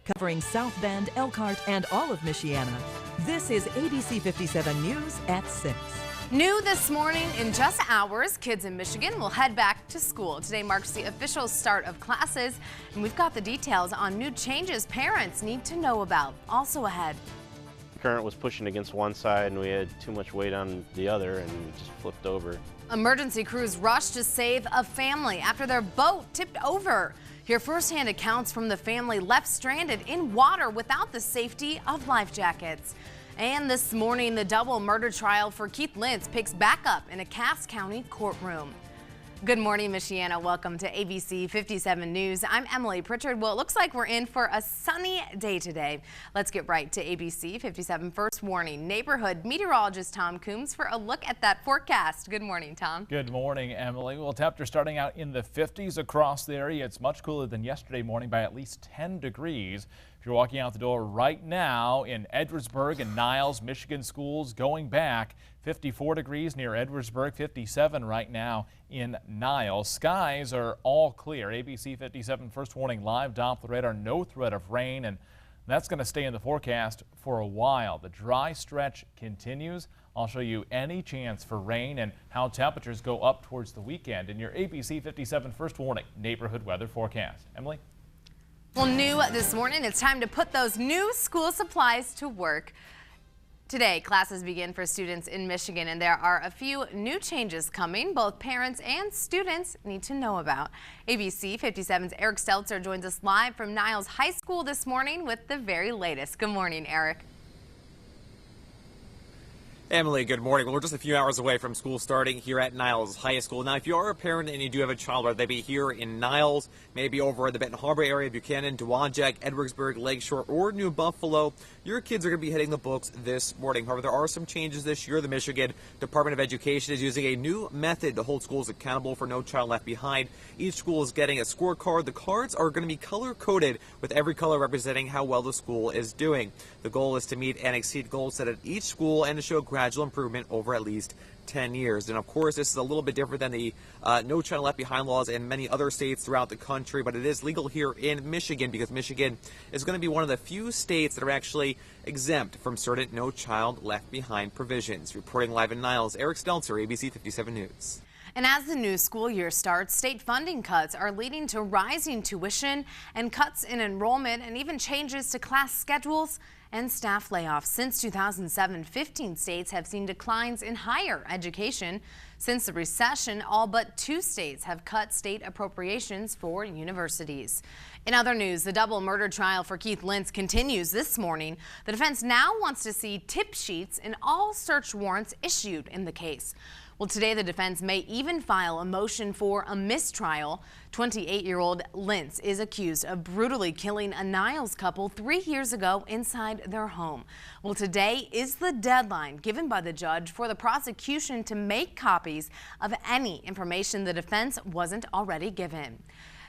covering South Bend, Elkhart, and all of Michiana. This is ABC 57 News at 6. New this morning, in just hours, kids in Michigan will head back to school. Today marks the official start of classes, and we've got the details on new changes parents need to know about. Also ahead. The current was pushing against one side, and we had too much weight on the other, and it just flipped over. Emergency crews rushed to save a family after their boat tipped over. Hear firsthand accounts from the family left stranded in water without the safety of life jackets. And this morning, the double murder trial for Keith Lentz picks back up in a Cass County courtroom. Good morning, Michiana. Welcome to ABC 57 News. I'm Emily Pritchard. Well, it looks like we're in for a sunny day today. Let's get right to ABC 57 First Warning. Neighborhood meteorologist Tom Coombs for a look at that forecast. Good morning, Tom. Good morning, Emily. Well, temperatures starting out in the 50s across the area. It's much cooler than yesterday morning by at least 10 degrees. If you're walking out the door right now in Edwardsburg and Niles, Michigan schools going back. 54 degrees near Edwardsburg, 57 right now in Niles. Skies are all clear. ABC 57 First Warning live Doppler radar, no threat of rain, and that's going to stay in the forecast for a while. The dry stretch continues. I'll show you any chance for rain and how temperatures go up towards the weekend in your ABC 57 First Warning neighborhood weather forecast. Emily? Well, new this morning, it's time to put those new school supplies to work. Today, classes begin for students in Michigan, and there are a few new changes coming both parents and students need to know about. ABC 57's Eric Stelzer joins us live from Niles High School this morning with the very latest. Good morning, Eric. Emily, good morning. Well, we're just a few hours away from school starting here at Niles High School. Now, if you are a parent and you do have a child, whether they be here in Niles, maybe over in the Benton Harbor area, Buchanan, Dowagiac, Edwardsburg, Lakeshore, or New Buffalo, your kids are going to be hitting the books this morning. However, there are some changes this year. The Michigan Department of Education is using a new method to hold schools accountable for No Child Left Behind. Each school is getting a scorecard. The cards are going to be color-coded with every color representing how well the school is doing. The goal is to meet and exceed goals set at each school and to show gradual improvement over at least 10 years. And of course, this is a little bit different than the No Child Left Behind laws in many other states throughout the country, but it is legal here in Michigan because Michigan is going to be one of the few states that are actually exempt from certain No Child Left Behind provisions. Reporting live in Niles, Eric Stelzer, ABC 57 News. And as the new school year starts, state funding cuts are leading to rising tuition and cuts in enrollment and even changes to class schedules and staff layoffs. Since 2007, 15 states have seen declines in higher education. Since the recession, all but 2 states have cut state appropriations for universities. In other news, the double murder trial for Keith Lentz continues this morning. The defense now wants to see tip sheets and all search warrants issued in the case. Well, today the defense may even file a motion for a mistrial. 28-year-old Lentz is accused of brutally killing a Niles couple 3 years ago inside their home. Well, today is the deadline given by the judge for the prosecution to make copies of any information the defense wasn't already given.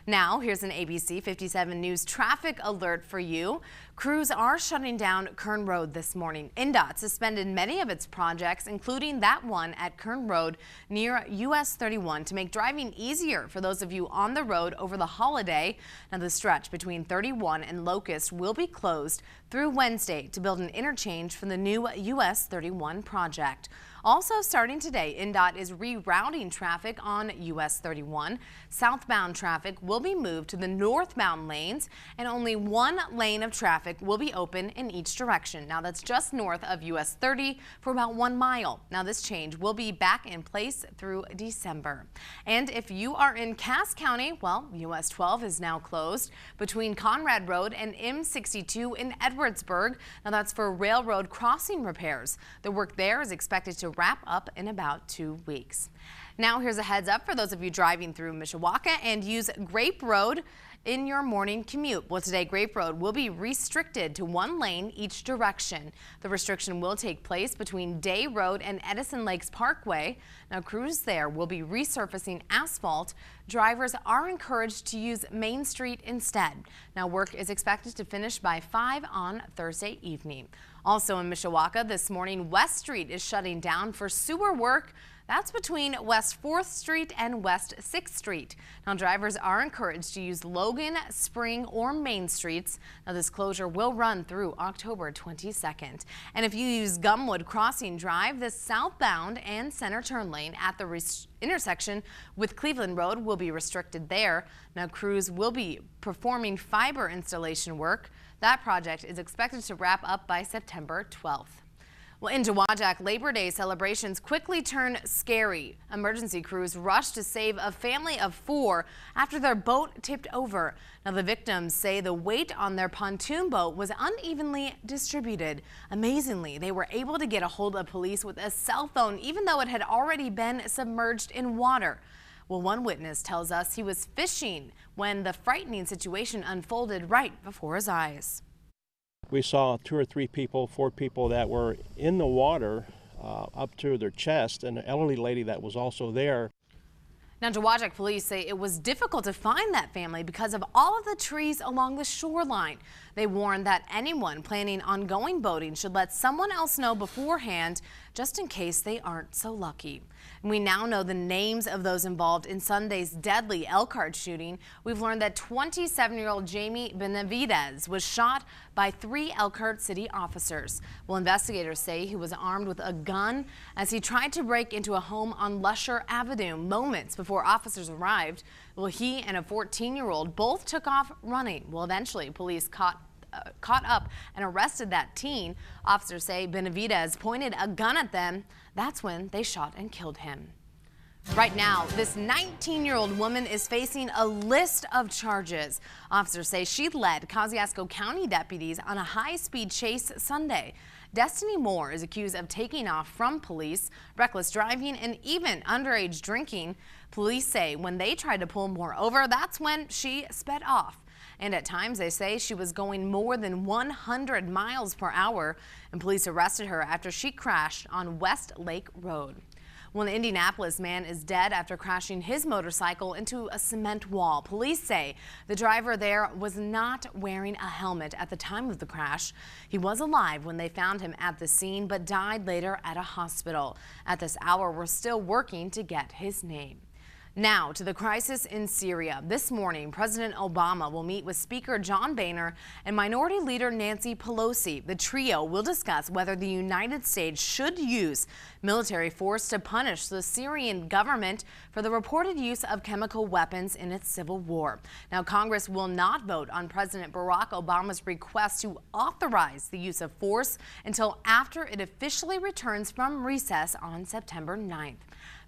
Now, here's an ABC 57 News traffic alert for you. Crews are shutting down Kern Road this morning. NDOT suspended many of its projects, including that one at Kern Road near US 31 to make driving easier for those of you on the road over the holiday. Now, the stretch between 31 and Locust will be closed through Wednesday to build an interchange for the new US 31 project. Also starting today, NDOT is rerouting traffic on US 31. Southbound traffic will be moved to the northbound lanes, and only one lane of traffic will be open in each direction. Now, that's just north of US 30 for about 1 mile. Now, this change will be back in place through December. And if you are in Cass County, well, US 12 is now closed between Conrad Road and M62 in Edwardsburg. Now, that's for railroad crossing repairs. The work there is expected to wrap up in about 2 weeks. Now, here's a heads up for those of you driving through Mishawaka and use Grape Road in your morning commute. Well, today Grape Road will be restricted to 1 lane each direction. The restriction will take place between Day Road and Edison Lakes Parkway. Now, crews there will be resurfacing asphalt. Drivers are encouraged to use Main Street instead. Now, work is expected to finish by 5 on Thursday evening. Also in Mishawaka this morning, West Street is shutting down for sewer work. That's between West 4th Street and West 6th Street. Now, drivers are encouraged to use Logan, Spring, or Main Streets. Now, this closure will run through October 22nd. And if you use Gumwood Crossing Drive, the southbound and center turn lane at the intersection with Cleveland Road will be restricted there. Now, crews will be performing fiber installation work. That project is expected to wrap up by September 12th. Well, in Dowagiac, Labor Day celebrations quickly turn scary. Emergency crews rushed to save a family of 4 after their boat tipped over. Now, the victims say the weight on their pontoon boat was unevenly distributed. Amazingly, they were able to get a hold of police with a cell phone, even though it had already been submerged in water. Well, one witness tells us he was fishing when the frightening situation unfolded right before his eyes. We saw 2 or 3 people, 4 people that were in the water up to their chest, and an elderly lady that was also there. Now, Dowagiac police say it was difficult to find that family because of all of the trees along the shoreline. They warn that anyone planning on going boating should let someone else know beforehand, just in case they aren't so lucky. And we now know the names of those involved in Sunday's deadly Elkhart shooting. We've learned that 27-year-old Jamie Benavidez was shot by 3 Elkhart City officers. Well, investigators say he was armed with a gun as he tried to break into a home on Lusher Avenue moments before officers arrived. Well, he and a 14-year-old both took off running. Well, eventually police caught up and arrested that teen. Officers say Benavidez pointed a gun at them. That's when they shot and killed him. Right now, this 19-year-old woman is facing a list of charges. Officers say she led Kosciuszko County deputies on a high-speed chase Sunday. Destiny Moore is accused of taking off from police, reckless driving, and even underage drinking. Police say when they tried to pull Moore over, that's when she sped off. And at times they say she was going more than 100 miles per hour, and police arrested her after she crashed on West Lake Road. Well, an Indianapolis man is dead after crashing his motorcycle into a cement wall. Police say the driver there was not wearing a helmet at the time of the crash. He was alive when they found him at the scene, but died later at a hospital. At this hour, we're still working to get his name. Now to the crisis in Syria. This morning, President Obama will meet with Speaker John Boehner and Minority Leader Nancy Pelosi. The trio will discuss whether the United States should use military force to punish the Syrian government for the reported use of chemical weapons in its civil war. Now, Congress will not vote on President Barack Obama's request to authorize the use of force until after it officially returns from recess on September 9th.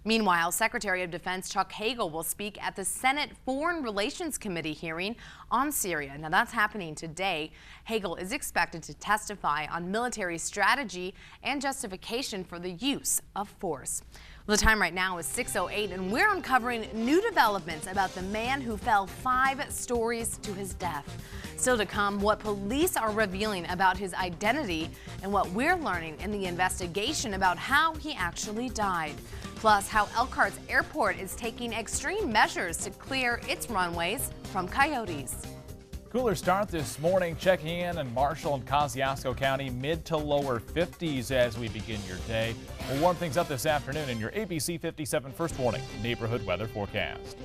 Meanwhile, Secretary of Defense Chuck Hagel will speak at the Senate Foreign Relations Committee hearing on Syria. Now, that's happening today. Hagel is expected to testify on military strategy and justification for the use of force. Well, the time right now is 6:08, and we're uncovering new developments about the man who fell 5 stories to his death. Still to come, what police are revealing about his identity and what we're learning in the investigation about how he actually died. Plus, how Elkhart's airport is taking extreme measures to clear its runways from coyotes. Cooler start this morning. Checking in Marshall and Kosciuszko County, mid to lower 50s as we begin your day. We'll warm things up this afternoon in your ABC 57 First Warning Neighborhood Weather Forecast.